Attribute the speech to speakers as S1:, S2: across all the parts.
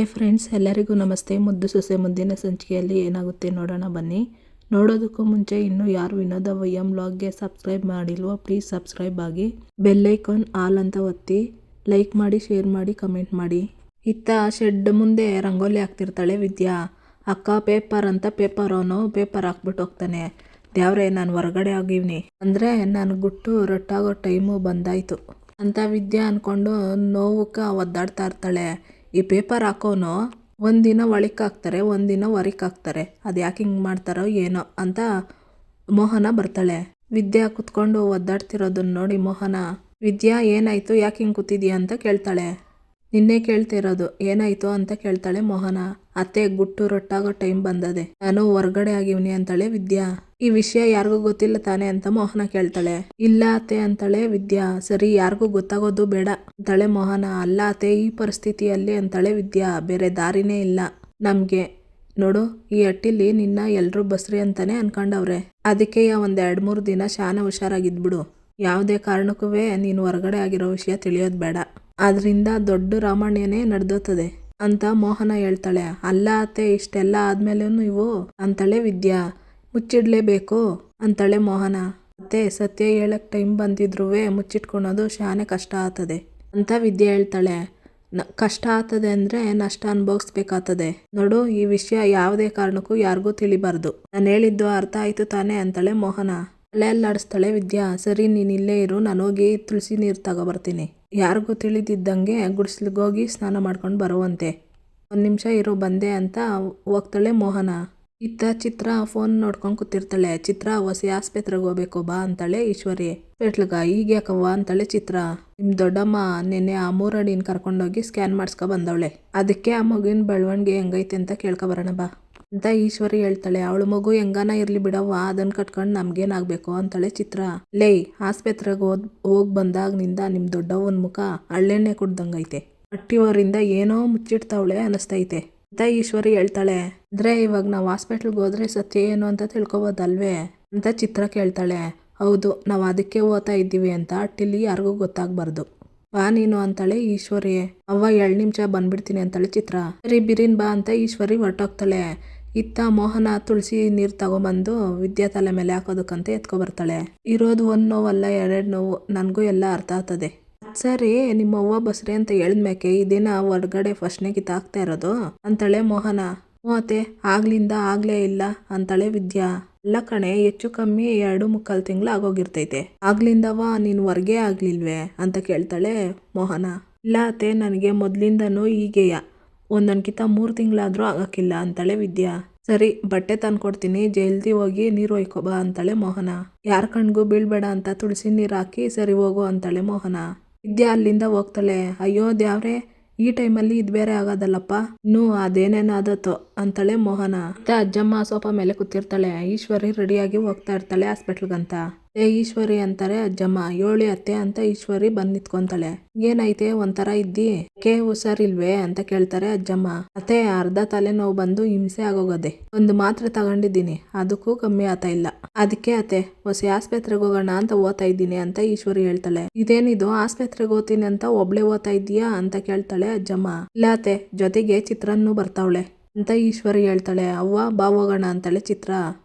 S1: Hi friends, ಎಲ್ಲರಿಗೂ ನಮಸ್ತೆ. ಮುದ್ದು ಸೊಸೆ ಮುಂದಿನ ಸಂಚಿಕೆಯಲ್ಲಿ ಏನಾಗುತ್ತೆ ನೋಡೋಣ ಬನ್ನಿ. ನೋಡೋದಕ್ಕೂ ಮುಂಚೆ ಇನ್ನೂ ಯಾರು ವಿನೋದ ವೈಎಂ ವ್ಲಾಗ್ಗೆ ಸಬ್ಸ್ಕ್ರೈಬ್ ಮಾಡಿಲ್ವೋ ಪ್ಲೀಸ್ ಸಬ್ಸ್ಕ್ರೈಬ್ ಆಗಿ, ಬೆಲ್ ಐಕಾನ್ ಆಲ್ ಅಂತ ಒತ್ತಿ, ಲೈಕ್ ಮಾಡಿ, ಶೇರ್ ಮಾಡಿ, ಕಮೆಂಟ್ ಮಾಡಿ. ಇತ್ತ ಶೆಡ್ ಮುಂದೆ ರಂಗೋಲಿ ಹಾಕ್ತಿರ್ತಾಳೆ ವಿದ್ಯಾ. ಅಕ್ಕ ಪೇಪರ್ ಅಂತ ಪೇಪರ್ ಹಾಕ್ಬಿಟ್ಟು ಹೋಗ್ತಾನೆ. ದೇವ್ರೆ, ನಾನು ಹೊರಗಡೆ ಆಗಿವ್ನಿ ಅಂದರೆ ನಾನು ಗುಟ್ಟು ರೊಟ್ಟಾಗೋ ಟೈಮು ಬಂದಾಯ್ತು ಅಂತ ವಿದ್ಯಾ ಅಂದ್ಕೊಂಡು ನೋವಕ್ಕೆ ಒದ್ದಾಡ್ತಾ ಇರ್ತಾಳೆ. ಈ ಪೇಪರ್ ಹಾಕೋನು ಒಂದಿನ ಒಳಕ್ಕೆ ಹಾಕ್ತಾರೆ, ಒಂದಿನ ಹೊರಕ್ಕೆ ಹಾಕ್ತಾರೆ. ಅದು ಯಾಕೆ ಹಿಂಗೆ ಮಾಡ್ತಾರೋ ಏನೋ ಅಂತ ಮೋಹನ ಬರ್ತಾಳೆ. ವಿದ್ಯಾ ಕುತ್ಕೊಂಡು ಒದ್ದಾಡ್ತಿರೋದನ್ನ ನೋಡಿ ಮೋಹನ, ವಿದ್ಯಾ ಏನಾಯ್ತು, ಯಾಕೆ ಹಿಂಗೆ ಕೂತಿದ್ಯಾ ಅಂತ ಕೇಳ್ತಾಳೆ. ನಿನ್ನೆ ಕೇಳ್ತಿರೋದು ಏನಾಯ್ತು ಅಂತ ಕೇಳ್ತಾಳೆ ಮೋಹನ. ಅತ್ತೆ, ಗುಟ್ಟು ರೊಟ್ಟಾಗೋ ಟೈಮ್ ಬಂದದೆ, ನಾನು ಹೊರಗಡೆ ಆಗಿವ್ನಿ ಅಂತಾಳೆ ವಿದ್ಯಾ. ಈ ವಿಷಯ ಯಾರಿಗೂ ಗೊತ್ತಿಲ್ಲ ತಾನೆ ಅಂತ ಮೋಹನ ಕೇಳ್ತಾಳೆ. ಇಲ್ಲ ಅತ್ತೆ ಅಂತಾಳೆ ವಿದ್ಯಾ. ಸರಿ, ಯಾರಿಗೂ ಗೊತ್ತಾಗೋದು ಬೇಡ ಅಂತಾಳೆ ಮೋಹನ. ಅಲ್ಲ ಅತ್ತೆ, ಈ ಪರಿಸ್ಥಿತಿಯಲ್ಲಿ ಅಂತಾಳೆ ವಿದ್ಯಾ. ಬೇರೆ ದಾರಿನೇ ಇಲ್ಲ ನಮ್ಗೆ. ನೋಡು, ಈ ಹಟ್ಟಿಲಿ ನಿನ್ನ ಎಲ್ರೂ ಬಸ್ರಿ ಅಂತಾನೆ ಅನ್ಕೊಂಡವ್ರೆ. ಅದಕ್ಕೆ ಒಂದು 2-3 ದಿನ ಶಾನ ಹುಷಾರಾಗಿದ್ಬಿಡು. ಯಾವುದೇ ಕಾರಣಕ್ಕೂ ನೀನು ಹೊರಗಡೆ ಆಗಿರೋ ವಿಷಯ ತಿಳಿಯೋದು ಬೇಡ. ಆದ್ರಿಂದ ದೊಡ್ಡ ರಾಮಾಯಣನೇ ನಡೆದೋತದೆ ಅಂತ ಮೋಹನ ಹೇಳ್ತಾಳೆ. ಅಲ್ಲ ಅತ್ತೆ, ಇಷ್ಟೆಲ್ಲ ಆದ್ಮೇಲೂ ನೀವು ಅಂತಾಳೆ ವಿದ್ಯಾ. ಮುಚ್ಚಿಡ್ಲೇಬೇಕು ಅಂತಾಳೆ ಮೋಹನ. ಅತ್ತೆ, ಸತ್ಯ ಹೇಳಕ್ ಟೈಮ್ ಬಂದಿದ್ರು ಮುಚ್ಚಿಟ್ಕೊಳೋದು ಶಾನೆ ಕಷ್ಟ ಆಗ್ತದೆ ಅಂತ ವಿದ್ಯಾ ಹೇಳ್ತಾಳೆ. ಕಷ್ಟ ಆಗ್ತದೆ ಅಂದ್ರೆ ನಷ್ಟ ಅನುಭವಿಸ್ಬೇಕಾಗ್ತದೆ. ನೋಡು, ಈ ವಿಷಯ ಯಾವುದೇ ಕಾರಣಕ್ಕೂ ಯಾರಿಗೂ ತಿಳಿಬಾರ್ದು. ನಾನು ಹೇಳಿದ್ದು ಅರ್ಥ ಆಯ್ತು ತಾನೆ ಅಂತಾಳೆ ಮೋಹನ. ಅಲ್ಲಾಡಿಸ್ತಾಳೆ ವಿದ್ಯಾ. ಸರಿ, ನೀನು ಇಲ್ಲೇ ಇರು, ನಾನು ಹೋಗಿ ತುಳಸಿ ನೀರು ತಗೊಬರ್ತೀನಿ. ಯಾರಿಗೂ ತಿಳಿದಿದ್ದಂಗೆ ಗುಡಿಸ್ಲಿಗೋಗಿ ಸ್ನಾನ ಮಾಡ್ಕೊಂಡು ಬರುವಂತೆ. 1 ನಿಮಿಷ ಇರೋ ಬಂದೆ ಅಂತ ಹೋಗ್ತಾಳೆ ಮೋಹನ. ಇತ್ತ ಚಿತ್ರ ಫೋನ್ ನೋಡ್ಕೊಂಡು ಕೂತಿರ್ತಾಳೆ. ಚಿತ್ರ, ಹೊಸ ಆಸ್ಪತ್ರೆಗೆ ಹೋಗ್ಬೇಕು ಬಾ ಅಂತಾಳೆ ಈಶ್ವರಿ. ಪೇಟ್ಲಗ ಈಗ ಯಾಕವ್ವ ಅಂತಾಳೆ ಚಿತ್ರ. ನಿಮ್ಮ ದೊಡ್ಡಮ್ಮ ನೆನ್ನೆ ಆ 3 ಅಡಿನ ಕರ್ಕೊಂಡೋಗಿ ಸ್ಕ್ಯಾನ್ ಮಾಡಿಸ್ಕೊ ಬಂದವಳೆ. ಅದಕ್ಕೆ ಆ ಮಗುವಿನ ಬೆಳವಣಿಗೆ ಹೆಂಗೈತೆ ಅಂತ ಕೇಳ್ಕೊಬರೋಣ ಬಾ ಅಂತ ಈಶ್ವರಿ ಹೇಳ್ತಾಳೆ. ಅವಳು ಮಗು ಹೆಂಗಾನ ಇರ್ಲಿ ಬಿಡವ್ವ, ಅದನ್ನ ಕಟ್ಕೊಂಡು ನಮ್ಗೇನಾಗಬೇಕು ಅಂತಾಳೆ ಚಿತ್ರ. ಲೇ, ಆಸ್ಪತ್ರೆಗೆ ಹೋಗಿ ಬಂದಾಗಿನಿಂದ ನಿಮ್ಮ ದೊಡ್ಡವನ ಮುಖ ಹಳ್ಳೆಣ್ಣೆ ಕುಡ್ದಂಗೈತೆ. ಹಟ್ಟಿಯವರಿಂದ ಏನೋ ಮುಚ್ಚಿಡ್ತಾವಳೆ ಅನಿಸ್ತೈತೆ ಅಂತ ಈಶ್ವರಿ ಹೇಳ್ತಾಳೆ. ಅಂದ್ರೆ ಇವಾಗ ನಾವು ಹಾಸ್ಪಿಟ್ಲ್ಗೆ ಹೋದ್ರೆ ಸತ್ಯ ಏನು ಅಂತ ತಿಳ್ಕೊಬೋದಲ್ವೇ ಅಂತ ಚಿತ್ರ ಕೇಳ್ತಾಳೆ. ಹೌದು, ನಾವು ಅದಕ್ಕೆ ಓದ್ತಾ ಇದ್ದೀವಿ ಅಂತ ಹಟ್ಟಿಲಿ ಯಾರಿಗೂ ಗೊತ್ತಾಗಬಾರ್ದು. ಬಾ ನೀನು ಅಂತಾಳೆ ಈಶ್ವರಿ. ಅವ್ವ 2 ನಿಮಿಷ ಬಂದ್ಬಿಡ್ತೀನಿ ಅಂತಾಳೆ ಚಿತ್ರ. ಸರಿ ಬಿರಿನ್ ಬಾ ಅಂತ ಈಶ್ವರಿ ಹೊರಟೋಗ್ತಾಳೆ. ಇತ್ತ ಮೋಹನ ತುಳಸಿ ನೀರು ತಗೊಂಬಂದು ವಿದ್ಯಾ ತಲೆ ಮೇಲೆ ಹಾಕೋದಕ್ಕಂತ ಎತ್ಕೊಬರ್ತಾಳೆ. ಇರೋದು 1 ನೋವಲ್ಲ 2 ನೋವು, ನನಗೂ ಎಲ್ಲ ಅರ್ಥ ಆಗ್ತದೆ. ಸರಿ, ನಿಮ್ಮ ಅವ್ವ ಬಸ್ರಿ ಅಂತ ಹೇಳಿದ್ಮ್ಯಾಕೆ ಈ ದಿನ ಹೊರಗಡೆ ಫಸ್ಟ್ನೇ ಕಿತ್ತಾಕ್ತಾ ಇರೋದು ಅಂತಾಳೆ ಮೋಹನ. ಅತ್ತೆ, ಆಗ್ಲಿಂದ ಆಗ್ಲೇ ಇಲ್ಲ ಅಂತಾಳೆ ವಿದ್ಯಾ. ಎಲ್ಲ ಕಣೆ, ಹೆಚ್ಚು ಕಮ್ಮಿ 2-3 ತಿಂಗಳು ಆಗೋಗಿರ್ತೈತೆ. ಆಗ್ಲಿಂದವ ನೀನು ಹೊರ್ಗೆ ಆಗ್ಲಿಲ್ವೇ ಅಂತ ಕೇಳ್ತಾಳೆ ಮೋಹನ. ಇಲ್ಲ ಅತ್ತೆ, ನನಗೆ ಮೊದ್ಲಿಂದನೂ ಹೀಗೆಯ, ಒಂದೊಂದ್ಕಿಂತ 3 ತಿಂಗಳಾದ್ರೂ ಆಗಕ್ಕಿಲ್ಲ ಅಂತಾಳೆ ವಿದ್ಯಾ. ಸರಿ, ಬಟ್ಟೆ ತಂದ್ಕೊಡ್ತೀನಿ, ಜಲ್ದಿ ಹೋಗಿ ನೀರು ಒಯ್ಕೊಬಾ ಅಂತಾಳೆ ಮೋಹನ. ಯಾರ ಕಣ್ಗೂ ಬೀಳ್ಬೇಡ ಅಂತ ತುಳಸಿ ನೀರು ಹಾಕಿ ಸರಿ ಹೋಗು ಅಂತಾಳೆ ಮೋಹನ. ವಿದ್ಯಾ ಅಲ್ಲಿಂದ ಹೋಗ್ತಾಳೆ. ಅಯ್ಯೋ ದೇವ್ರೆ, ಈ ಟೈಮಲ್ಲಿ ಇದು ಬೇರೆ ಆಗೋದಲ್ಲಪ್ಪ, ಇನ್ನೂ ಅದೇನೇನೋ ಆದತ್ತೋ ಅಂತಾಳೆ ಮೋಹನ. ಮತ್ತೆ ಅಜ್ಜಮ್ಮ ಸೋಫಾ ಮೇಲೆ ಕೂತಿರ್ತಾಳೆ. ಈಶ್ವರಿ ರೆಡಿಯಾಗಿ ಹೋಗ್ತಾ ಇರ್ತಾಳೆ ಹಾಸ್ಪಿಟ್ಲ್ಗಂತ. ಈಶ್ವರಿ ಅಂತಾರೆ ಅಜ್ಜಮ್ಮ. 7 ಅತ್ತೆ ಅಂತ ಈಶ್ವರಿ ಬಂದು ನಿಂತ್ಕೊಂತಾಳೆ. ಏನೈತೆ, ಒಂಥರ ಇದ್ದಿ, ಹುಷಾರಿಲ್ವೇ ಅಂತ ಕೇಳ್ತಾರೆ ಅಜ್ಜಮ್ಮ. ಅತ್ತೆ, ಅರ್ಧ ತಲೆನೋವು ಬಂದು ಹಿಂಸೆ ಆಗೋಗದೆ, 1 ಮಾತ್ರೆ ತಗೊಂಡಿದ್ದೀನಿ, ಅದಕ್ಕೂ ಕಮ್ಮಿ ಆಗ್ತಾ ಇಲ್ಲ. ಅದಕ್ಕೆ ಅತ್ತೆ, ಹೊಸ ಆಸ್ಪತ್ರೆಗೆ ಹೋಗೋಣ ಅಂತ ಓದ್ತಾ ಇದ್ದೀನಿ ಅಂತ ಈಶ್ವರಿ ಹೇಳ್ತಾಳೆ. ಇದೇನಿದು, ಆಸ್ಪತ್ರೆಗೆ ಹೋಗ್ತೀನಿ ಅಂತ ಒಬ್ಳೆ ಓದ್ತಾ ಇದೀಯಾ ಅಂತ ಕೇಳ್ತಾಳೆ ಅಜ್ಜಮ್ಮ. ಇಲ್ಲ ಅತ್ತೆ, ಜೊತೆಗೆ ಚಿತ್ರನ್ನೂ ಬರ್ತಾವಳೆ ಅಂತ ಈಶ್ವರಿ ಹೇಳ್ತಾಳೆ. ಅವ್ವ ಬಾ ಹೋಗೋಣ ಅಂತಾಳೆ ಚಿತ್ರ.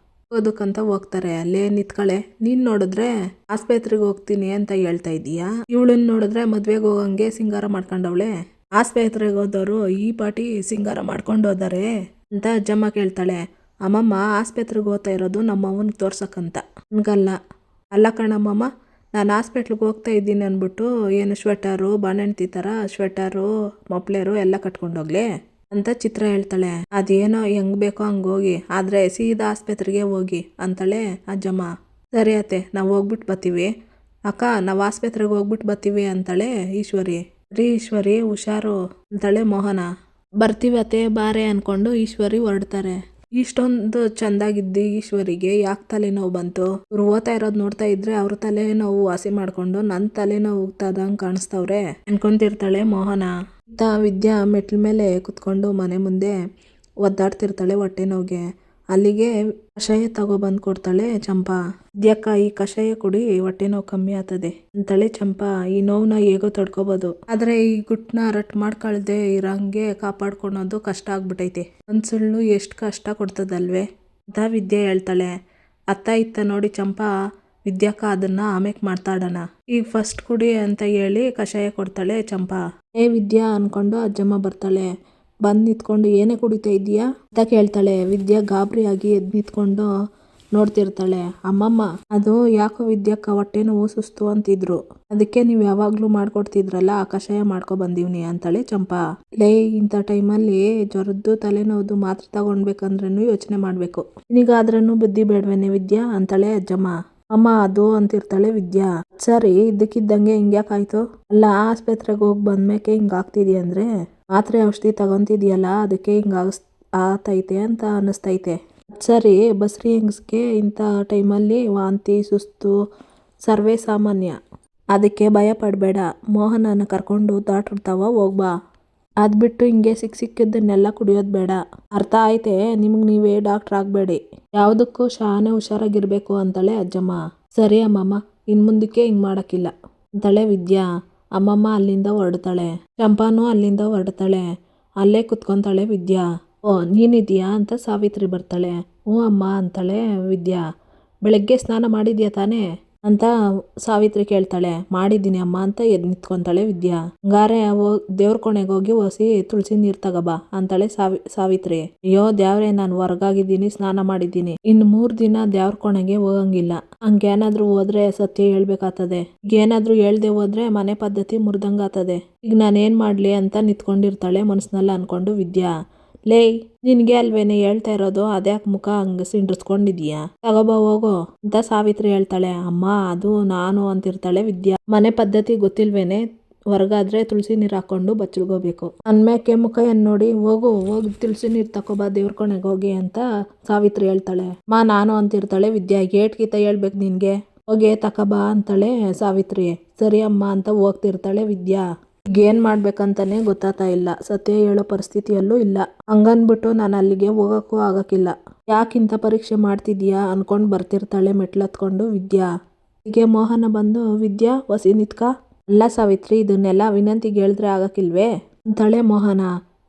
S1: ಓದಕ್ಕಂತ ಹೋಗ್ತಾರೆ. ಅಲ್ಲೇ ನಿತ್ಕಳೆ. ನೀನ್ ನೋಡಿದ್ರೆ ಆಸ್ಪತ್ರೆಗೆ ಹೋಗ್ತೀನಿ ಅಂತ ಹೇಳ್ತಾ ಇದೀಯಾ, ಇವಳನ್ನ ನೋಡಿದ್ರೆ ಮದ್ವೆಗೆ ಹೋಗಂಗೆ ಸಿಂಗಾರ ಮಾಡ್ಕೊಂಡವಳೆ. ಆಸ್ಪತ್ರೆಗೆ ಹೋದವರು ಈ ಪಾಟಿ ಸಿಂಗಾರ ಮಾಡ್ಕೊಂಡು ಹೋದಾರೆ ಅಂತ ಅಜ್ಜಮ್ಮ ಕೇಳ್ತಾಳೆ. ಅಮ್ಮಮ್ಮ, ಆಸ್ಪತ್ರೆಗೆ ಹೋಗ್ತಾ ಇರೋದು ನಮ್ಮ ಅವನಿಗೆ ತೋರ್ಸಕ್ಕಂತ. ನನ್ಗಲ್ಲ. ಅಲ್ಲ ಕಣಮ್ಮಮ್ಮ, ನಾನು ಹಾಸ್ಪಿಟ್ಲಿಗೆ ಹೋಗ್ತಾ ಇದ್ದೀನಿ ಅಂದ್ಬಿಟ್ಟು ಏನು ಸ್ವೆಟರು, ಬಾಣಂತಿ ಥರ ಸ್ವೆಟರು, ಮಪ್ಲೇರು ಎಲ್ಲ ಕಟ್ಕೊಂಡೋಗ್ಲಿ ಅಂತ ಚಿತ್ರ ಹೇಳ್ತಾಳೆ. ಅದೇನೋ ಹೆಂಗ್ ಬೇಕೋ ಹಂಗೋಗಿ, ಆದ್ರೆ ಸೀದಾ ಆಸ್ಪತ್ರೆಗೆ ಹೋಗಿ ಅಂತಾಳೆ ಅಜ್ಜಮ್ಮ. ಸರಿ ಅತ್ತೆ, ನಾವು ಹೋಗ್ಬಿಟ್ಟು ಬರ್ತೀವಿ. ಅಕ್ಕ, ನಾವು ಆಸ್ಪತ್ರೆಗೆ ಹೋಗ್ಬಿಟ್ಟು ಬರ್ತೀವಿ ಅಂತಾಳೆ ಈಶ್ವರಿ. ರೀ ಈಶ್ವರಿ, ಹುಷಾರು ಅಂತಾಳೆ ಮೋಹನ. ಬರ್ತೀವಿ ಅತ್ತೆ, ಬಾರೆ ಅನ್ಕೊಂಡು ಈಶ್ವರಿ ಹೊರಡ್ತಾರೆ. ಇಷ್ಟೊಂದು ಚಂದಾಗಿದ್ದಿ ಈಶ್ವರಿಗೆ ಯಾಕೆ ತಲೆನೋವು ಬಂತು? ಇವ್ರು ಓದ್ತಾ ಇರೋದು ನೋಡ್ತಾ ಇದ್ರೆ ಅವ್ರ ತಲೆನೋವು ವಾಸಿ ಮಾಡ್ಕೊಂಡು ನನ್ನ ತಲೆನೋವು ಹೋಗ್ತದಂಗೆ ಕಾಣಿಸ್ತವ್ರೆ ಅನ್ಕೊಂತಿರ್ತಾಳೆ ಮೋಹನ. ವಿದ್ಯಾ ಮೆಟ್ಲ ಮೇಲೆ ಕುತ್ಕೊಂಡು ಮನೆ ಮುಂದೆ ಒದ್ದಾಡ್ತಿರ್ತಾಳೆ ಹೊಟ್ಟೆ ನೋವಿಗೆ. ಅಲ್ಲಿಗೆ ಕಷಾಯ ತಗೊಬಂದು ಕೊಡ್ತಾಳೆ ಚಂಪಾ. ವಿದ್ಯಕ್ಕ ಈ ಕಷಾಯ ಕುಡಿ, ಹೊಟ್ಟೆ ನೋವು ಕಮ್ಮಿ ಆಗ್ತದೆ ಅಂತಾಳೆ ಚಂಪಾ. ಈ ನೋವನ್ನ ಹೇಗೋ ತಡ್ಕೋಬಹುದು, ಆದ್ರೆ ಈ ಗುಟ್ನ ರಟ್ ಮಾಡ್ಕೊಳ್ದೆ ಇರಂಗೆ ಕಾಪಾಡ್ಕೊಳೋದು ಕಷ್ಟ ಆಗ್ಬಿಟ್ಟೈತೆ. ಒಂದ್ ಸುಳ್ಳು ಎಷ್ಟು ಕಷ್ಟ ಕೊಡ್ತದಲ್ವೇ ಅಂತ ವಿದ್ಯೆ ಹೇಳ್ತಾಳೆ. ಅತ್ತ ಇತ್ತ ನೋಡಿ ಚಂಪಾ ವಿದ್ಯಕ್ಕ ಅದನ್ನ ಆಮೇಕ್ ಮಾಡ್ತಾಡಣ. ಈಗ ಫಸ್ಟ್ ಕುಡಿ ಅಂತ ಹೇಳಿ ಕಷಾಯ ಕೊಡ್ತಾಳೆ ಚಂಪಾ. ಏ ವಿದ್ಯಾ ಅನ್ಕೊಂಡು ಅಜ್ಜಮ್ಮ ಬರ್ತಾಳೆ. ಬಂದ್ ನಿಂತ್ಕೊಂಡು ಏನೇ ಕುಡಿತಾ ಇದೀಯಾ ಅಂತ ಕೇಳ್ತಾಳೆ. ವಿದ್ಯಾ ಗಾಬರಿಯಾಗಿ ಎದ್ದು ನಿಂತ್ಕೊಂಡು ನೋಡ್ತಿರ್ತಾಳೆ. ಅಮ್ಮಮ್ಮ, ಅದು ಯಾಕೋ ವಿದ್ಯಕ್ಕ ಹೊಟ್ಟೆ ನೋವು ಸುಸ್ತು ಅಂತಿದ್ರು, ಅದಕ್ಕೆ ನೀವು ಯಾವಾಗ್ಲೂ ಮಾಡ್ಕೊಡ್ತಿದ್ರಲ್ಲ ಆ ಕಷಾಯ ಮಾಡ್ಕೊ ಬಂದೀವ್ನಿ ಅಂತಾಳೆ ಚಂಪಾ. ಲೇ, ಇಂಥ ಟೈಮಲ್ಲಿ ಜ್ವರದ್ದು ತಲೆನೋವ್ದು ಮಾತ್ರೆ ತಗೊಂಡ್ಬೇಕಂದ್ರೂ ಯೋಚನೆ ಮಾಡ್ಬೇಕು, ನಿನಗಾದ್ರೂ ಬುದ್ಧಿ ಬೇಡ್ವೇನೆ ವಿದ್ಯಾ ಅಂತಾಳೆ ಅಜ್ಜಮ್ಮ. ಅಮ್ಮ ಅದು ಅಂತಿರ್ತಾಳೆ ವಿದ್ಯಾ. ಸರಿ, ಇದ್ದಕ್ಕಿದ್ದಂಗೆ ಹಿಂಗ್ಯಾಕಾಯ್ತು? ಅಲ್ಲ, ಆಸ್ಪತ್ರೆಗೆ ಹೋಗಿ ಬಂದ್ಮೇಕೆ ಹಿಂಗಾಗ್ತಿದ್ಯಾ ಅಂದ್ರೆ ಮಾತ್ರೆ ಔಷಧಿ ತಗೊಂತಿದ್ಯಲ್ಲ ಅದಕ್ಕೆ ಆತೈತೆ ಅಂತ ಅನಿಸ್ತೈತೆ. ಸರಿ, ಬಸ್ರಿ ಹೆಂಗಸ್ಗೆ ಇಂಥ ಟೈಮಲ್ಲಿ ವಾಂತಿ ಸುಸ್ತು ಸರ್ವೇ ಸಾಮಾನ್ಯ, ಅದಕ್ಕೆ ಭಯ ಪಡಬೇಡ. ಮೋಹನನ ಕರ್ಕೊಂಡು ಡಾಕ್ಟ್ರ್ ತವ ಹೋಗ್ಬಾ. ಅದ್ಬಿಟ್ಟು ಹಿಂಗೆ ಸಿಕ್ಕಿದ್ದನ್ನೆಲ್ಲ ಕುಡಿಯೋದು ಬೇಡ, ಅರ್ಥ ಆಯ್ತೆ? ನಿಮ್ಗೆ ನೀವೇ ಡಾಕ್ಟ್ರ್ ಆಗಬೇಡಿ, ಯಾವುದಕ್ಕೂ ಶಾನೆ ಹುಷಾರಾಗಿರ್ಬೇಕು ಅಂತಾಳೆ ಅಜ್ಜಮ್ಮ. ಸರಿ ಅಮ್ಮಮ್ಮ, ಇನ್ನು ಮುಂದಕ್ಕೆ ಹಿಂಗೆ ಮಾಡೋಕ್ಕಿಲ್ಲ ಅಂತಾಳೆ ವಿದ್ಯಾ. ಅಮ್ಮಮ್ಮ ಅಲ್ಲಿಂದ ಹೊರಡ್ತಾಳೆ. ಚಂಪಾನು ಅಲ್ಲಿಂದ ಹೊರಡ್ತಾಳೆ. ಅಲ್ಲೇ ಕುತ್ಕೊಂತಾಳೆ ವಿದ್ಯಾ. ಓ, ನೀನಿದ್ಯಾ ಅಂತ ಸಾವಿತ್ರಿ ಬರ್ತಾಳೆ. ಹ್ಞೂ ಅಮ್ಮ ಅಂತಾಳೆ ವಿದ್ಯಾ. ಬೆಳಗ್ಗೆ ಸ್ನಾನ ಮಾಡಿದ್ಯಾ ತಾನೇ ಅಂತ ಸಾವಿತ್ರಿ ಕೇಳ್ತಾಳೆ. ಮಾಡಿದ್ದೀನಿ ಅಮ್ಮ ಅಂತ ಎದ್ದು ನಿಂತ್ಕೊಂತಾಳೆ ವಿದ್ಯಾ. ಹಂಗಾರೆ ದೇವ್ರ ಕೋಣೆಗೆ ಹೋಗಿ ಹೊಸಿ ತುಳಸಿ ನೀರು ತಗೋಬಾ ಅಂತಾಳೆ ಸಾವಿತ್ರಿ. ಅಯ್ಯೋ ದೇವ್ರೆ, ನಾನು ಹೊರಗಾಗಿದ್ದೀನಿ, ಸ್ನಾನ ಮಾಡಿದ್ದೀನಿ, ಇನ್ನು 3 ದಿನ ದೇವ್ರ ಕೋಣೆಗೆ ಹೋಗಂಗಿಲ್ಲ. ಹಂಗೇನಾದ್ರೂ ಹೋದ್ರೆ ಸತ್ಯ ಹೇಳ್ಬೇಕಾಗ್ತದೆ. ಈಗ ಏನಾದ್ರೂ ಹೇಳ್ದೆ ಹೋದ್ರೆ ಮನೆ ಪದ್ಧತಿ ಮುರಿದಂಗಾಗ್ತದೆ. ಈಗ ನಾನೇನ್ ಮಾಡ್ಲಿ ಅಂತ ನಿಂತ್ಕೊಂಡಿರ್ತಾಳೆ ಮನಸ್ಸಿನಲ್ಲಿ ಅನ್ಕೊಂಡು ವಿದ್ಯಾ. ಲೇ, ನಿನ್ಗೆ ಅಲ್ವೇನೆ ಹೇಳ್ತಾ ಇರೋದು, ಅದ್ಯಾಕೆ ಮುಖ ಹಂಗ ಸಿಂಡ್ರಿಸ್ಕೊಂಡಿದೀಯಾ? ತಗೋಬಾ ಹೋಗೋ ಅಂತ ಸಾವಿತ್ರಿ ಹೇಳ್ತಾಳೆ. ಅಮ್ಮ ಅದು ನಾನು ಅಂತಿರ್ತಾಳೆ ವಿದ್ಯಾ. ಮನೆ ಪದ್ಧತಿ ಗೊತ್ತಿಲ್ವೇನೆ, ಹೊರಗಾದ್ರೆ ತುಳಸಿ ನೀರು ಹಾಕೊಂಡು ಬಚ್ಚಲ್ಗೋಬೇಕು ಅನ್ಮ್ಯಾಕೆ ಮುಖ ಏನ್ ನೋಡಿ ಹೋಗಿ ತುಳಸಿ ನೀರು ತಗೋಬಾ ದೇವ್ರ ಕೋಣೆಗೆ ಹೋಗಿ ಅಂತ ಸಾವಿತ್ರಿ ಹೇಳ್ತಾಳೆ. ನಾನು ಅಂತಿರ್ತಾಳೆ ವಿದ್ಯಾ. ಗೇಟ್ಗಿತ ಹೇಳ್ಬೇಕು ನಿನ್ಗೆ, ಹೋಗಿ ತಗೋಬಾ ಅಂತಾಳೆ ಸಾವಿತ್ರಿ. ಸರಿ ಅಮ್ಮ ಅಂತ ಹೋಗ್ತಿರ್ತಾಳೆ ವಿದ್ಯಾ. ಏನ್ ಮಾಡ್ಬೇಕಂತಾನೆ ಗೊತ್ತಾಗ್ತಾ ಇಲ್ಲ, ಸತ್ಯ ಹೇಳೋ ಪರಿಸ್ಥಿತಿಯಲ್ಲೂ ಇಲ್ಲ. ಹಂಗನ್ಬಿಟ್ಟು ನಾನು ಅಲ್ಲಿಗೆ ಹೋಗಕ್ಕೂ ಆಗಕ್ಕಿಲ್ಲ. ಯಾಕಿಂತ ಪರೀಕ್ಷೆ ಮಾಡ್ತಿದ್ಯಾ ಅನ್ಕೊಂಡು ಬರ್ತಿರ್ತಾಳೆ ಮೆಟ್ಲತ್ಕೊಂಡು ವಿದ್ಯಾ. ಹೀಗೆ ಮೋಹನ ಬಂದು, ವಿದ್ಯಾ ಹೊಸಿ ನಿತ್ಕ. ಅಲ್ಲ ಸಾವಿತ್ರಿ, ಇದನ್ನೆಲ್ಲ ವಿನಂತಿಗೆ ಹೇಳಿದ್ರೆ ಆಗಕ್ಕಿಲ್ವೇ ಅಂತಾಳೆ ಮೋಹನ.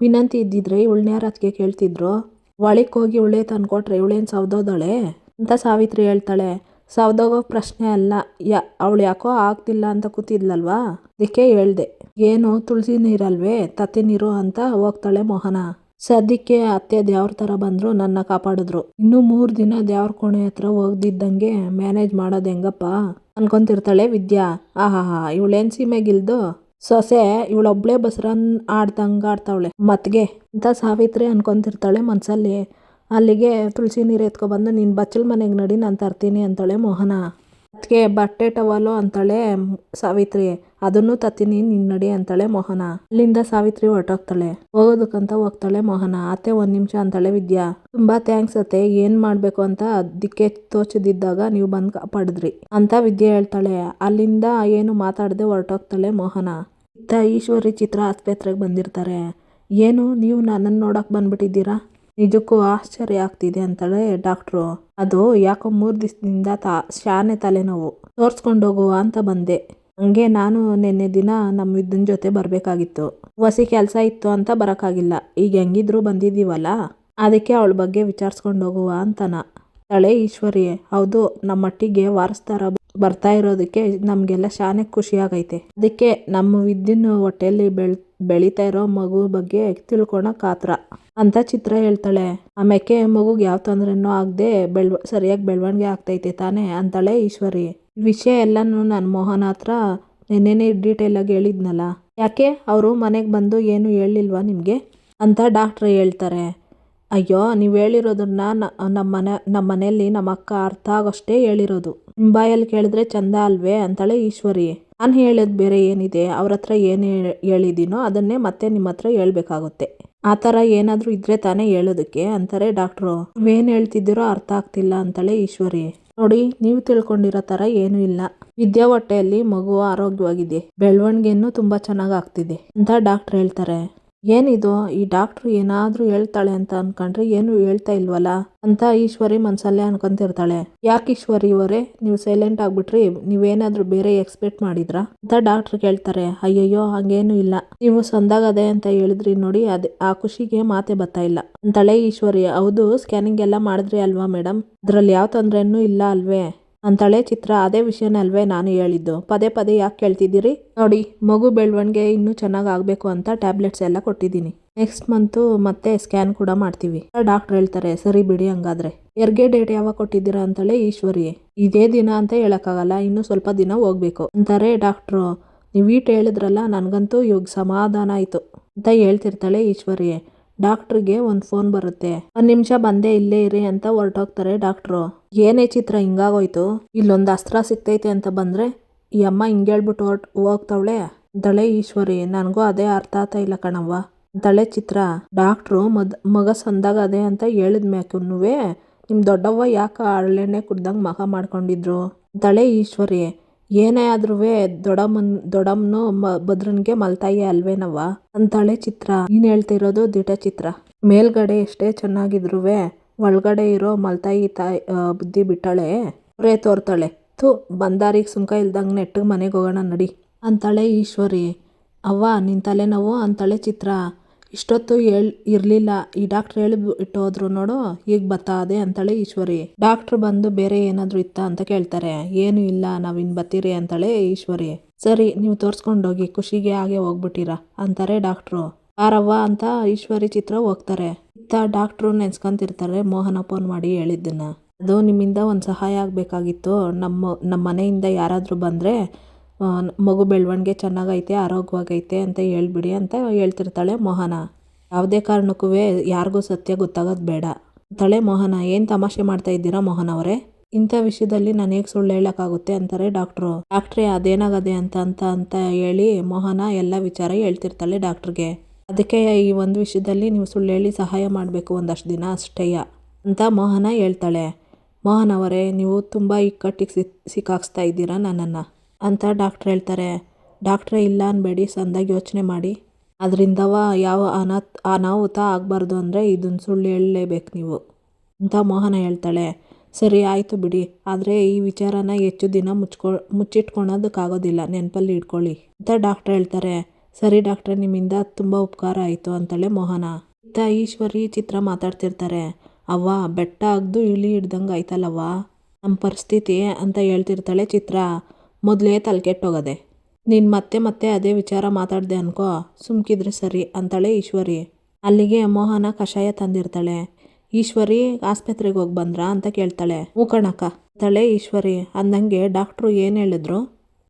S1: ವಿನಂತಿ ಇದ್ದಿದ್ರೆ ಇವಳನ್ಯಾರ ಅದಕ್ಕೆ ಕೇಳ್ತಿದ್ರು? ಒಳಕ್ ಹೋಗಿ ಇವಳೇ ತಂದ್ಕೊಟ್ರೆ ಇವಳೇನು ಸೌದೋದಳೆ ಅಂತ ಸಾವಿತ್ರಿ ಹೇಳ್ತಾಳೆ. ಸೌದೋಗೋ ಪ್ರಶ್ನೆ ಅಲ್ಲ, ಅವಳು ಯಾಕೋ ಆಗ್ತಿಲ್ಲ ಅಂತ ಕೂತಿದ್ಲಲ್ವಾ, ಅದಕ್ಕೆ ಹೇಳ್ದೆ. ಏನು ತುಳಸಿ ನೀರಲ್ವೇ, ತತ್ತೆ ನೀರು ಅಂತ ಹೋಗ್ತಾಳೆ ಮೋಹನ. ಸದ್ಯಕ್ಕೆ ಅತ್ತೆ ದೇವ್ರ ಥರ ಬಂದ್ರು, ನನ್ನ ಕಾಪಾಡಿದ್ರು. ಇನ್ನು 3 ದಿನ ದೇವ್ರ ಕೋಣೆ ಹತ್ರ ಹೋಗ್ದಿದ್ದಂಗೆ ಮ್ಯಾನೇಜ್ ಮಾಡೋದು ಹೆಂಗಪ್ಪ ಅನ್ಕೊಂತಿರ್ತಾಳೆ ವಿದ್ಯಾ. ಆಹಾ, ಇವಳೇನ್ ಸೀಮೆಗಿಲ್ದು ಸೊಸೆ, ಇವಳೊಬ್ಳೆ ಬಸ್ರನ್ ಆಡ್ದಂಗೆ ಆಡ್ತಾವಳೆ ಮತ್ಗೆ ಅಂತ ಸಾವಿತ್ರಿ ಅನ್ಕೊಂತಿರ್ತಾಳೆ ಮನ್ಸಲ್ಲಿ. ಅಲ್ಲಿಗೆ ತುಳಸಿ ನೀರು ಎತ್ಕೊಬಂದು, ನೀನು ಬಚ್ಚಲ್ ಮನೆಗೆ ನಡಿ, ನಾನು ತರ್ತೀನಿ ಅಂತಾಳೆ ಮೋಹನ. ಅದಕ್ಕೆ ಬಟ್ಟೆ ಟವಲು ಅಂತಾಳೆ ಸಾವಿತ್ರಿ. ಅದನ್ನು ತತ್ತೀನಿ, ನೀನ್ ನಡಿ ಅಂತಾಳೆ ಮೋಹನ. ಅಲ್ಲಿಂದ ಸಾವಿತ್ರಿ ಹೊರಟೋಗ್ತಾಳೆ. ಹೋಗೋದಕ್ಕಂತ ಹೋಗ್ತಾಳೆ ಮೋಹನ. ಅತ್ತೆ 1 ನಿಮಿಷ ಅಂತಾಳೆ ವಿದ್ಯಾ. ತುಂಬಾ ಥ್ಯಾಂಕ್ಸ್ ಅತ್ತೆ, ಏನ್ ಮಾಡ್ಬೇಕು ಅಂತ ದಿಕ್ಕೆ ತೋಚದಿದ್ದಾಗ ನೀವು ಬಂದು ಕಾಪಾಡಿದ್ರಿ ಅಂತ ವಿದ್ಯಾ ಹೇಳ್ತಾಳೆ. ಅಲ್ಲಿಂದ ಏನು ಮಾತಾಡದೆ ಹೊರಟೋಗ್ತಾಳೆ ಮೋಹನ. ಇತ್ತ ಈಶ್ವರಿ ಚಿತ್ರ ಆಸ್ಪತ್ರೆಗೆ ಬಂದಿರ್ತಾರೆ. ಏನು ನೀವು ನನ್ನನ್ನು ನೋಡಕ್ ಬಂದ್ಬಿಟ್ಟಿದ್ದೀರಾ? ನಿಜಕ್ಕೂ ಆಶ್ಚರ್ಯ ಆಗ್ತಿದೆ ಅಂತಾಳೆ ಡಾಕ್ಟ್ರು. ಅದು ಯಾಕೋ 3 ದಿವಸದಿಂದ ಶಾನೆ ತಲೆನೋವು, ತೋರ್ಸ್ಕೊಂಡೋಗುವ ಅಂತ ಬಂದೆ. ಹಂಗೆ ನಾನು ನಿನ್ನೆ ದಿನ ನಮ್ಮ ವಿದ್ಯನ್ ಜೊತೆ ಬರ್ಬೇಕಾಗಿತ್ತು, ಹೊಸಿ ಕೆಲಸ ಇತ್ತು ಅಂತ ಬರೋಕ್ಕಾಗಿಲ್ಲ. ಈಗ ಹೆಂಗಿದ್ರು ಬಂದಿದ್ದೀವಲ್ಲ, ಅದಕ್ಕೆ ಅವಳ ಬಗ್ಗೆ ವಿಚಾರಿಸ್ಕೊಂಡು ಹೋಗುವ ಅಂತನ ತಳೆ ಈಶ್ವರಿ. ಹೌದು, ನಮ್ಮಟ್ಟಿಗೆ ವಾರಸ್ದಾರ ಬರ್ತಾ ಇರೋದಕ್ಕೆ ನಮಗೆಲ್ಲ ಶಾನೆ ಖುಷಿ ಆಗೈತೆ. ಅದಕ್ಕೆ ನಮ್ಮ ವಿದ್ಯನ್ ಹೊಟ್ಟೆಯಲ್ಲಿ ಬೆಳೀತಾ ಇರೋ ಮಗು ಬಗ್ಗೆ ತಿಳ್ಕೊಳಕ್ ಆತ್ರ ಅಂತ ಚಿತ್ರ ಹೇಳ್ತಾಳೆ. ಆಮೇಲೆ ಮಗುಗೆ ಯಾವ ತೊಂದ್ರೆನೂ ಆಗದೆ ಸರಿಯಾಗಿ ಬೆಳವಣಿಗೆ ಆಗ್ತೈತೆ ತಾನೇ ಅಂತಾಳೆ ಈಶ್ವರಿ. ವಿಷಯ ಎಲ್ಲನೂ ನಾನು ಮೋಹನ ಹತ್ರ ನೆನ್ನೆನೇ ಡೀಟೇಲ್ ಆಗಿ ಹೇಳಿದ್ನಲ್ಲ, ಯಾಕೆ ಅವರು ಮನೆಗೆ ಬಂದು ಏನು ಹೇಳಿಲ್ವಾ ನಿಮಗೆ ಅಂತ ಡಾಕ್ಟ್ರ್ ಹೇಳ್ತಾರೆ. ಅಯ್ಯೋ, ನೀವು ಹೇಳಿರೋದನ್ನ ನಮ್ಮ ಮನೆಯಲ್ಲಿ ನಮ್ಮ ಅಕ್ಕ ಅರ್ಥ ಆಗೋಷ್ಟೇ ಹೇಳಿರೋದು, ನಿಮ್ಮ ಬಾಯಲ್ಲಿ ಕೇಳಿದ್ರೆ ಚಂದ ಅಲ್ವೇ ಅಂತಾಳೆ ಈಶ್ವರಿ. ನಾನು ಹೇಳೋದು ಬೇರೆ ಏನಿದೆ, ಅವ್ರ ಹತ್ರ ಏನು ಹೇಳಿದ್ದೀನೋ ಅದನ್ನೇ ಮತ್ತೆ ನಿಮ್ಮ ಹತ್ರ ಹೇಳ್ಬೇಕಾಗುತ್ತೆ. ಆ ಥರ ಏನಾದರೂ ಇದ್ರೆ ತಾನೇ ಹೇಳೋದಕ್ಕೆ ಅಂತಾರೆ ಡಾಕ್ಟ್ರು. ನೀವೇನು ಹೇಳ್ತಿದ್ದೀರೋ ಅರ್ಥ ಆಗ್ತಿಲ್ಲ ಅಂತಾಳೆ ಈಶ್ವರಿ. ನೋಡಿ, ನೀವು ತಿಳ್ಕೊಂಡಿರೋ ಥರ ಏನೂ ಇಲ್ಲ. ವಿದ್ಯಾ ಹೊಟ್ಟೆಯಲ್ಲಿ ಮಗು ಆರೋಗ್ಯವಾಗಿದೆ, ಬೆಳವಣಿಗೆನೂ ತುಂಬ ಚೆನ್ನಾಗಿ ಆಗ್ತಿದೆ ಅಂತ ಡಾಕ್ಟ್ರ್ ಹೇಳ್ತಾರೆ. ಏನಿದು ಈ ಡಾಕ್ಟ್ರು ಏನಾದರೂ ಹೇಳ್ತಾಳೆ ಅಂತ ಅನ್ಕೊಂಡ್ರೆ ಏನು ಹೇಳ್ತಾ ಇಲ್ವಲ್ಲ ಅಂತ ಈಶ್ವರಿ ಮನ್ಸಲ್ಲೇ ಅನ್ಕೊಂತಿರ್ತಾಳೆ. ಯಾಕೆ ಈಶ್ವರಿ ಅವರೇ ನೀವು ಸೈಲೆಂಟ್ ಆಗ್ಬಿಟ್ರಿ, ನೀವೇನಾದ್ರೂ ಬೇರೆ ಎಕ್ಸ್ಪೆಕ್ಟ್ ಮಾಡಿದ್ರಾ ಅಂತ ಡಾಕ್ಟ್ರು ಕೇಳ್ತಾರೆ. ಅಯ್ಯಯ್ಯೋ ಹಂಗೇನು ಇಲ್ಲ, ನೀವು ಸಂದಾಗದೆ ಅಂತ ಹೇಳಿದ್ರಿ ನೋಡಿ, ಅದೇ ಆ ಖುಷಿಗೆ ಮಾತೆ ಬರ್ತಾ ಇಲ್ಲ ಅಂತಾಳೆ ಈಶ್ವರಿ. ಹೌದು, ಸ್ಕ್ಯಾನಿಂಗ್ ಎಲ್ಲ ಮಾಡಿದ್ರಿ ಅಲ್ವಾ ಮೇಡಮ್, ಅದ್ರಲ್ಲಿ ಯಾವ ತೊಂದ್ರೆನೂ ಇಲ್ಲ ಅಲ್ವೇ ಅಂತಾಳೆ ಚಿತ್ರ. ಅದೇ ವಿಷಯನೇ ಅಲ್ವೇ ನಾನು ಹೇಳಿದ್ದು, ಪದೇ ಪದೇ ಯಾಕೆ ಕೇಳ್ತಿದ್ದೀರಿ? ನೋಡಿ, ಮಗು ಬೆಳವಣಿಗೆ ಇನ್ನೂ ಚೆನ್ನಾಗಿ ಆಗಬೇಕು ಅಂತ ಟ್ಯಾಬ್ಲೆಟ್ಸ್ ಎಲ್ಲ ಕೊಟ್ಟಿದ್ದೀನಿ. ನೆಕ್ಸ್ಟ್ ಮಂತು ಮತ್ತೆ ಸ್ಕ್ಯಾನ್ ಕೂಡ ಮಾಡ್ತೀವಿ ಡಾಕ್ಟರ್ ಹೇಳ್ತಾರೆ. ಸರಿ ಬಿಡಿ ಹಂಗಾದ್ರೆ. ಹೆರಿಗೆ ಡೇಟ್ ಯಾವಾಗ ಕೊಟ್ಟಿದ್ದೀರಾ ಅಂತಾಳೆ ಈಶ್ವರಿ. ಇದೇ ದಿನ ಅಂತ ಹೇಳಕ್ಕಾಗಲ್ಲ, ಇನ್ನೂ ಸ್ವಲ್ಪ ದಿನ ಹೋಗ್ಬೇಕು ಅಂತಾರೆ ಡಾಕ್ಟ್ರು. ನೀವು ಈಟ್ ಹೇಳಿದ್ರಲ್ಲ, ನನಗಂತೂ ಇವಾಗ ಸಮಾಧಾನ ಆಯ್ತು ಅಂತ ಹೇಳ್ತಿರ್ತಾಳೆ ಈಶ್ವರಿ. ಡಾಕ್ಟ್ರಿಗೆ ಒಂದು ಫೋನ್ ಬರುತ್ತೆ. 1 ನಿಮಿಷ ಬಂದೇ, ಇಲ್ಲೇ ಇರಿ ಅಂತ ಹೊರಟೋಗ್ತಾರೆ ಡಾಕ್ಟ್ರು. ಏನೇ ಚಿತ್ರ ಹಿಂಗಾಗೋಯ್ತು, ಇಲ್ಲೊಂದು ಅಸ್ತ್ರ ಸಿಕ್ತೈತೆ ಅಂತ ಬಂದ್ರೆ ಈ ಅಮ್ಮ ಹಿಂಗೇಳ್ಬಿಟ್ಟು ಹೋಗ್ತಾವಳೆ ಅಂತಾಳೆ ಈಶ್ವರಿ. ನನಗೂ ಅದೇ ಅರ್ಥ ಆಗ್ತಾ ಇಲ್ಲ ಕಣವ್ವ ಅಂತಾಳೆ ಚಿತ್ರ. ಡಾಕ್ಟ್ರು ಮಗ ಸಂದಾಗದೆ ಅಂತ ಹೇಳಿದ್ಮ್ಯಾಕುನುವೆ ನಿಮ್ಮ ದೊಡ್ಡವ್ವ ಯಾಕೆ ಹರಳೆಣ್ಣೆ ಕುಡ್ದಂಗೆ ಮಗ ಮಾಡ್ಕೊಂಡಿದ್ರು ಅಂತಾಳೆ ಈಶ್ವರಿ. ಏನೇ ಆದ್ರೂ ದೊಡ್ಡಮ್ಮನು ಭದ್ರನ್ಗೆ ಮಲ್ತಾಯಿ ಅಲ್ವೇನವ್ವ ಅಂತಾಳೆ ಚಿತ್ರ. ನೀನ್ ಹೇಳ್ತಿರೋದು ದಿಟ ಚಿತ್ರ. ಮೇಲ್ಗಡೆ ಎಷ್ಟೇ ಚೆನ್ನಾಗಿದ್ರುವೆ ಒಳಗಡೆ ಇರೋ ಮಲ್ತಾಯಿ ಬುದ್ಧಿ ಬಿಟ್ಟಾಳೆ, ಅವರೇ ತೋರ್ತಾಳೆ. ಬಂದಾರಿಗೆ ಸುಂಕ ಇಲ್ದಂಗೆ ನೆಟ್ಟಿಗೆ ಮನೆಗೆ ಹೋಗೋಣ ನಡಿ ಅಂತಾಳೆ ಈಶ್ವರಿ. ಅವ್ವ ನಿನ್ ತಲೆನೋವು ಅಂತಾಳೆ ಚಿತ್ರ. ಇಷ್ಟೊತ್ತು ಇರ್ಲಿಲ್ಲ, ಈ ಡಾಕ್ಟ್ರ್ ಹೇಳಿಬಿಟ್ಟು ಹೋದ್ರು ನೋಡು, ಈಗ ಬತ್ತಾದೆ ಅಂತಾಳೆ ಈಶ್ವರಿ. ಡಾಕ್ಟ್ರ್ ಬಂದು ಬೇರೆ ಏನಾದ್ರು ಇತ್ತಾ ಅಂತ ಕೇಳ್ತಾರೆ. ಏನು ಇಲ್ಲ, ನಾವಿನ್ ಬತ್ತೀರಿ ಅಂತಾಳೆ ಈಶ್ವರಿ. ಸರಿ, ನೀವು ತೋರ್ಸ್ಕೊಂಡೋಗಿ, ಖುಷಿಗೆ ಹಾಗೆ ಹೋಗ್ಬಿಟ್ಟಿರಾ ಅಂತಾರೆ ಡಾಕ್ಟ್ರು. ಯಾರವ್ವ ಅಂತ ಈಶ್ವರಿ ಚಿತ್ರ ಹೋಗ್ತಾರೆ. ಇತ್ತ ಡಾಕ್ಟ್ರು ನೆನ್ಸ್ಕೊಂತಿರ್ತಾರೆ ಮೋಹನ ಫೋನ್ ಮಾಡಿ ಹೇಳಿದ್ದನ್ನ. ಅದು ನಿಮ್ಮಿಂದ ಒಂದು ಸಹಾಯ ಆಗಬೇಕಾಗಿತ್ತು. ನಮ್ಮ ಮನೆಯಿಂದ ಯಾರಾದರೂ ಬಂದರೆ ಮಗು ಬೆಳವಣಿಗೆ ಚೆನ್ನಾಗೈತೆ, ಆರೋಗ್ಯವಾಗೈತೆ ಅಂತ ಹೇಳ್ಬಿಡಿ ಅಂತ ಹೇಳ್ತಿರ್ತಾಳೆ ಮೋಹನ. ಯಾವುದೇ ಕಾರಣಕ್ಕೂ ಯಾರಿಗೂ ಸತ್ಯ ಗೊತ್ತಾಗೋದು ಬೇಡ ಅಂತಾಳೆ ಮೋಹನ. ಏನು ತಮಾಷೆ ಮಾಡ್ತಾ ಇದ್ದೀರಾ ಮೋಹನ್ ಅವರೇ, ಇಂಥ ವಿಷಯದಲ್ಲಿ ನಾನು ಹೇಗೆ ಸುಳ್ಳು ಹೇಳೋಕ್ಕಾಗುತ್ತೆ ಅಂತಾರೆ ಡಾಕ್ಟ್ರು. ಡಾಕ್ಟ್ರೇ ಅದೇನಾಗದೆ ಅಂತ ಹೇಳಿ ಮೋಹನ ಎಲ್ಲ ವಿಚಾರ ಹೇಳ್ತಿರ್ತಾಳೆ ಡಾಕ್ಟ್ರಿಗೆ. ಅದಕ್ಕೆ ಈ ಒಂದು ವಿಷಯದಲ್ಲಿ ನೀವು ಸುಳ್ಳು ಹೇಳಿ ಸಹಾಯ ಮಾಡಬೇಕು ಒಂದಷ್ಟು ದಿನ ಅಷ್ಟೇಯ ಅಂತ ಮೋಹನ ಹೇಳ್ತಾಳೆ. ಮೋಹನ್ ಅವರೇ, ನೀವು ತುಂಬ ಇಕ್ಕಟ್ಟಿಗೆ ಸಿಕ್ಕಾಕ್ಸ್ತಾ ಇದ್ದೀರಾ ನನ್ನನ್ನು ಅಂತ ಡಾಕ್ಟ್ರ್ ಹೇಳ್ತಾರೆ. ಡಾಕ್ಟ್ರೇ ಇಲ್ಲ ಅನ್ಬೇಡಿ, ಸಂದಾಗಿ ಯೋಚನೆ ಮಾಡಿ, ಅದರಿಂದವ ಯಾವ ಅನಾಹುತ ಆಗಬಾರ್ದು ಅಂದರೆ ಇದನ್ನು ಸುಳ್ಳು ಹೇಳಲೇಬೇಕು ನೀವು ಅಂತ ಮೋಹನ ಹೇಳ್ತಾಳೆ. ಸರಿ ಆಯಿತು ಬಿಡಿ, ಆದರೆ ಈ ವಿಚಾರನ ಹೆಚ್ಚು ದಿನ ಮುಚ್ಚಿಟ್ಕೊಳೋದಕ್ಕಾಗೋದಿಲ್ಲ, ನೆನಪಲ್ಲಿ ಇಟ್ಕೊಳ್ಳಿ ಅಂತ ಡಾಕ್ಟ್ರ್ ಹೇಳ್ತಾರೆ. ಸರಿ ಡಾಕ್ಟ್ರೆ, ನಿಮ್ಮಿಂದ ತುಂಬ ಉಪಕಾರ ಆಯಿತು ಅಂತಾಳೆ ಮೋಹನ. ಇತ್ತ ಈಶ್ವರಿ ಚಿತ್ರ ಮಾತಾಡ್ತಿರ್ತಾರೆ. ಅವ್ವ ಬೆಟ್ಟ ಅಗ್ದು ಇಳಿ ಹಿಡ್ದಂಗೆ ಆಯ್ತಲ್ಲವ್ವ ನಮ್ಮ ಪರಿಸ್ಥಿತಿ ಅಂತ ಹೇಳ್ತಿರ್ತಾಳೆ ಚಿತ್ರ. ಮೊದಲೇ ತಲೆಕೆಟ್ಟೋಗದೆ, ನೀನು ಮತ್ತೆ ಅದೇ ವಿಚಾರ ಮಾತಾಡ್ದೆ ಅನ್ಕೋ, ಸುಮ್ಕಿದ್ರೆ ಸರಿ ಅಂತಾಳೆ ಈಶ್ವರಿ. ಅಲ್ಲಿಗೆ ಮೋಹನ ಕಷಾಯ ತಂದಿರ್ತಾಳೆ. ಈಶ್ವರಿ ಆಸ್ಪತ್ರೆಗೆ ಹೋಗಿ ಬಂದ್ರಾ ಅಂತ ಕೇಳ್ತಾಳೆ. ಕಣಕ್ಕ ಅಂತಾಳೆ ಈಶ್ವರಿ. ಅಂದಂಗೆ ಡಾಕ್ಟ್ರು ಏನು ಹೇಳಿದ್ರು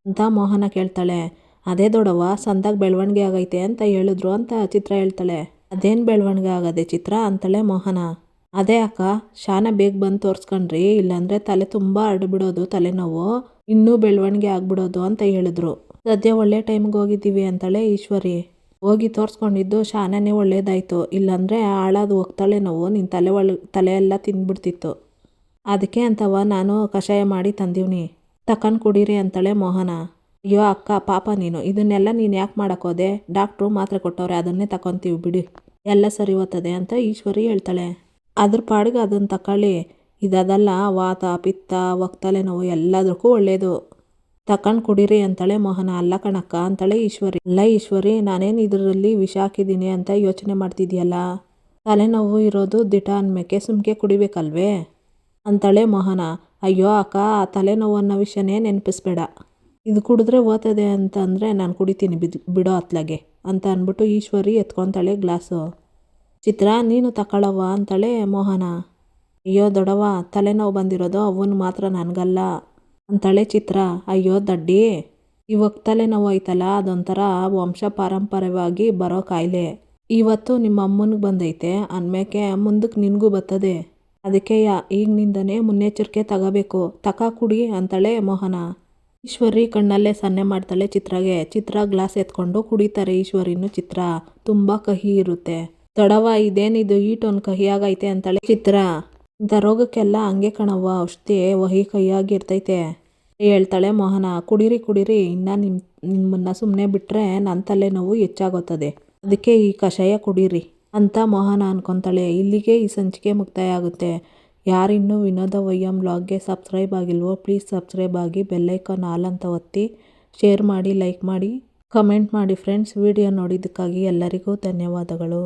S1: ಅಂತ ಮೋಹನ ಕೇಳ್ತಾಳೆ. ಅದೇ ದೊಡ್ಡವ್ವ ಸಂದಾಗ ಬೆಳವಣಿಗೆ ಆಗೈತೆ ಅಂತ ಹೇಳಿದ್ರು ಅಂತ ಚಿತ್ರ ಹೇಳ್ತಾಳೆ. ಅದೇನು ಬೆಳವಣಿಗೆ ಆಗದೆ ಚಿತ್ರ ಅಂತಾಳೆ ಮೋಹನ. ಅದೇ ಅಕ್ಕ, ಶಾನ ಬೇಗ ಬಂದು ತೋರಿಸ್ಕೊಂಡ್ರಿ, ಇಲ್ಲಾಂದರೆ ತಲೆ ತುಂಬ ಹರಡ್ಬಿಡೋದು, ತಲೆನೋವು ಇನ್ನೂ ಬೆಳವಣಿಗೆ ಆಗ್ಬಿಡೋದು ಅಂತ ಹೇಳಿದ್ರು. ಸದ್ಯ ಒಳ್ಳೆ ಟೈಮ್ಗೆ ಹೋಗಿದ್ದೀವಿ ಅಂತಾಳೆ ಈಶ್ವರಿ. ಹೋಗಿ ತೋರಿಸ್ಕೊಂಡಿದ್ದು ಶಾನೇ ಒಳ್ಳೇದಾಯಿತು, ಇಲ್ಲಾಂದರೆ ಹಾಳಾದು ಹೋಗ್ತಾಳೆ ನೋವು, ನಿನ್ನ ತಲೆ ಎಲ್ಲ ತಿಂದ್ಬಿಡ್ತಿತ್ತು. ಅದಕ್ಕೆ ಅಂತವ ನಾನು ಕಷಾಯ ಮಾಡಿ ತಂದೀವ್ನಿ, ತಕೊಂಡು ಕುಡೀರಿ ಅಂತಾಳೆ ಮೋಹನ. ಅಯ್ಯೋ ಅಕ್ಕ ಪಾಪ ನೀನು, ಇದನ್ನೆಲ್ಲ ನೀನು ಯಾಕೆ ಮಾಡೋಕ್ಕೋದೆ, ಡಾಕ್ಟ್ರು ಮಾತ್ರೆ ಕೊಟ್ಟವ್ರೆ, ಅದನ್ನೇ ತಗೊತೀವಿ ಬಿಡಿ, ಎಲ್ಲ ಸರಿ ಹೋಗ್ತದೆ ಅಂತ ಈಶ್ವರಿ ಹೇಳ್ತಾಳೆ. ಅದ್ರ ಪಾಡಿಗೆ ಅದನ್ನು ತಗೊಳ್ಳಿ, ಇದಲ್ಲ ವಾತ ಪಿತ್ತ ಒಕ್ತಲೆ ನೋವು ಎಲ್ಲದಕ್ಕೂ ಒಳ್ಳೆಯದು, ತಕೊಂಡು ಕುಡೀರಿ ಅಂತಾಳೆ ಮೋಹನ. ಅಲ್ಲ ಕಣಕ್ಕ ಅಂತಾಳೆ ಈಶ್ವರಿ. ಅಲ್ಲ ಈಶ್ವರಿ, ನಾನೇನು ಇದರಲ್ಲಿ ವಿಷ ಹಾಕಿದ್ದೀನಿ ಅಂತ ಯೋಚನೆ ಮಾಡ್ತಿದ್ಯಲ್ಲ, ತಲೆನೋವು ಇರೋದು ದಿಟ ಅನ್ಮೇಕೆ ಸುಮ್ಕೆ ಕುಡಿಬೇಕಲ್ವೇ ಅಂತಾಳೆ ಮೋಹನ. ಅಯ್ಯೋ ಅಕ್ಕ, ಆ ತಲೆನೋವು ಅನ್ನೋ ವಿಷಯನೇ ನೆನಪಿಸ್ಬೇಡ, ಇದು ಕುಡಿದ್ರೆ ಓದ್ತದೆ ಅಂತಂದರೆ ನಾನು ಕುಡಿತೀನಿ ಬಿಡೋ ಅತ್ಲಾಗೆ ಅಂತ ಅಂದ್ಬಿಟ್ಟು ಈಶ್ವರಿ ಎತ್ಕೊತಾಳೆ ಗ್ಲಾಸು. ಚಿತ್ರ ನೀನು ತಗೊಳ್ಳವ್ವ ಅಂತಾಳೆ ಮೋಹನ. ಅಯ್ಯೋ ದೊಡ್ಡವ್ವ, ತಲೆನೋವು ಬಂದಿರೋದು ಅವನು ಮಾತ್ರ ನನಗಲ್ಲ ಅಂತಾಳೆ ಚಿತ್ರ. ಅಯ್ಯೋ ದಡ್ಡಿ, ಇವಾಗ ತಲೆನೋವು ಐತಲ್ಲ ಅದೊಂಥರ ವಂಶ ಪಾರಂಪರ್ಯವಾಗಿ ಬರೋ ಕಾಯಿಲೆ, ಇವತ್ತು ನಿಮ್ಮ ಅಮ್ಮನಿಗೆ ಬಂದೈತೆ ಅಂದ್ಮೇಕೆ ಮುಂದಕ್ಕೆ ನಿನಗೂ ಬರ್ತದೆ, ಅದಕ್ಕೆ ಈಗಿನಿಂದನೇ ಮುನ್ನೆಚ್ಚರಿಕೆ ತಗೋಬೇಕು, ಕುಡಿ ಅಂತಾಳೆ ಮೋಹನ. ಈಶ್ವರಿ ಕಣ್ಣಲ್ಲೇ ಸನ್ನೆ ಮಾಡ್ತಾಳೆ ಚಿತ್ರಗೆ. ಚಿತ್ರ ಗ್ಲಾಸ್ ಎತ್ಕೊಂಡು ಕುಡಿತಾರೆ ಈಶ್ವರಿನೂ ಚಿತ್ರ. ತುಂಬ ಕಹಿ ಇರುತ್ತೆ. ದೊಡವ ಇದೇನಿದು ಈಟೊಂದು ಕಹಿ ಆಗೈತೆ ಅಂತಾಳೆ ಚಿತ್ರ. ಇಂಥ ರೋಗಕ್ಕೆಲ್ಲ ಹಂಗೆ ಕಣವ್ವ ಔಷಧಿ, ವಹಿ ಕಹಿಯಾಗಿರ್ತೈತೆ ಹೇಳ್ತಾಳೆ ಮೋಹನ. ಕುಡೀರಿ ಇನ್ನು ನಿಮ್ಮನ್ನ ಸುಮ್ಮನೆ ಬಿಟ್ಟರೆ ನನ್ನ ತಲೆನೋವು ಹೆಚ್ಚಾಗೋತ್ತದೆ ಅದಕ್ಕೆ ಈ ಕಷಾಯ ಕುಡೀರಿ ಅಂತ ಮೋಹನ ಅನ್ಕೊತಾಳೆ. ಇಲ್ಲಿಗೆ ಈ ಸಂಚಿಕೆ ಮುಕ್ತಾಯ ಆಗುತ್ತೆ. ಯಾರಿನ್ನೂ ವಿನೋದ ವೈಎಂ ಬ್ಲಾಗ್ಗೆ ಸಬ್ಸ್ಕ್ರೈಬ್ ಆಗಿಲ್ವೋ ಪ್ಲೀಸ್ ಸಬ್ಸ್ಕ್ರೈಬ್ ಆಗಿ, ಬೆಲ್ಲೈಕಾನ್ ಆಲ್ ಅಂತ ಒತ್ತಿ, ಶೇರ್ ಮಾಡಿ, ಲೈಕ್ ಮಾಡಿ, ಕಮೆಂಟ್ ಮಾಡಿ ಫ್ರೆಂಡ್ಸ್. ವಿಡಿಯೋ ನೋಡಿದ್ದಕ್ಕಾಗಿ ಎಲ್ಲರಿಗೂ ಧನ್ಯವಾದಗಳು.